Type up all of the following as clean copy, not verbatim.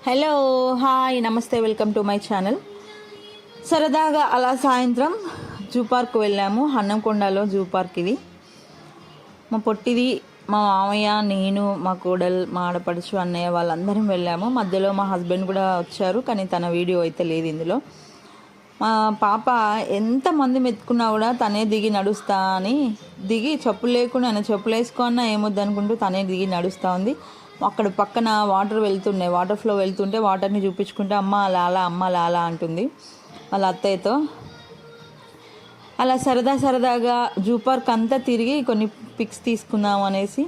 Hello, hi, నమస్తే, welcome to my channel. సరదాగా అలా సాయంత్రం జూ పార్క్ వెళ్ళాము. హన్నంకొండలో జూ పార్క్ ఇది. మా పొట్టిది, మా మామయ్య, నేను, మా కోడలు, మా ఆడపడుచు, అన్నయ్య వాళ్ళందరం వెళ్ళాము. మధ్యలో మా హస్బెండ్ కూడా వచ్చారు, కానీ తన వీడియో అయితే లేదు ఇందులో. మా పాప ఎంతమంది మెత్తుకున్నా కూడా తనే దిగి నడుస్తా అని దిగి చెప్పులు లేకుండా చెప్పులు వేసుకున్నా ఏమొద్దనుకుంటూ తనే దిగి నడుస్తూ ఉంది. అక్కడ పక్కన వాటర్ వెళ్తున్నాయి, వాటర్ ఫ్లో వెళ్తుంటే వాటర్ని చూపించుకుంటే అమ్మ లాలా, అమ్మ లాలా అంటుంది వాళ్ళ అత్తయ్యతో. అలా సరదాగా జూ పార్క్ అంతా తిరిగి కొన్ని పిక్స్ తీసుకుందాం అనేసి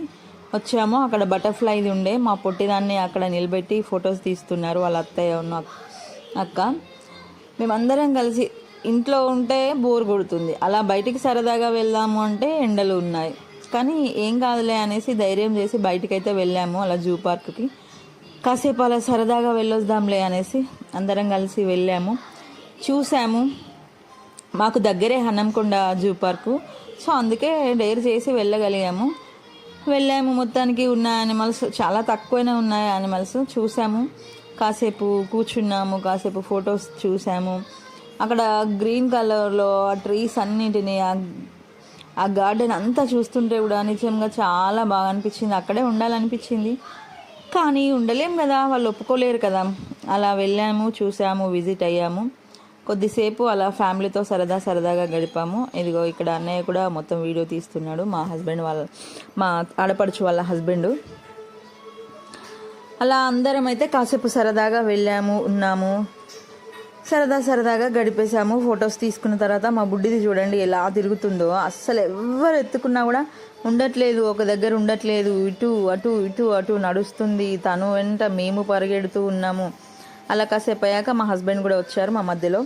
వచ్చాము. అక్కడ బటర్ఫ్లైది ఉండే, మా పొట్టిదాన్ని అక్కడ నిలబెట్టి ఫొటోస్ తీస్తున్నారు వాళ్ళ అత్తయ్య ఉన్న అక్క. మేమందరం కలిసి ఇంట్లో ఉంటే బోర్ కొడుతుంది, అలా బయటికి సరదాగా వెళ్దాము అంటే ఎండలు ఉన్నాయి, కానీ ఏం కాదులే అనేసి ధైర్యం చేసి బయటికైతే వెళ్ళాము. అలా జూ పార్క్కి కాసేపు అలా సరదాగా వెళ్ళొద్దాంలే అనేసి అందరం కలిసి వెళ్ళాము, చూసాము. మాకు దగ్గరే హన్నంకొండ జూ పార్కు, సో అందుకే డేర్ చేసి వెళ్ళగలిగాము. మొత్తానికి ఉన్న యానిమల్స్ చాలా తక్కువనే ఉన్నాయి, యానిమల్స్ చూసాము. కాసేపు కూర్చున్నాము, కాసేపు ఫొటోస్ చూసాము. అక్కడ గ్రీన్ కలర్లో ఆ ట్రీస్ అన్నింటినీ, ఆ గార్డెన్ అంతా చూస్తుంటే కూడా నిజంగా చాలా బాగా అనిపించింది. అక్కడే ఉండాలనిపించింది, కానీ ఉండలేం కదా, వాళ్ళు ఒప్పుకోలేరు కదా. అలా వెళ్ళాము, చూసాము, విజిట్ అయ్యాము. కొద్దిసేపు అలా ఫ్యామిలీతో సరదాగా గడిపాము. ఇదిగో ఇక్కడ అన్నయ్య కూడా మొత్తం వీడియో తీస్తున్నాడు, మా ఆడపడుచు వాళ్ళ హస్బెండ్. అలా అందరం అయితే కాసేపు సరదాగా వెళ్ళాము, ఉన్నాము, సరదాగా గడిపేశాము. ఫొటోస్ తీసుకున్న తర్వాత మా బుడ్డిది చూడండి ఎలా తిరుగుతుందో, అస్సలు ఎవరు ఎత్తుకున్నా కూడా ఉండట్లేదు, ఒక దగ్గర ఉండట్లేదు, ఇటు అటు నడుస్తుంది. తను వెంట మేము పరిగెడుతూ ఉన్నాము. అలా కాసేపు అయ్యాక మా హస్బెండ్ కూడా వచ్చారు మా మధ్యలో.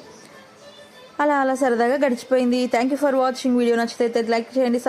అలా సరదాగా గడిచిపోయింది. Thank you for watching. Video నచ్చితే లైక్ చేయండి,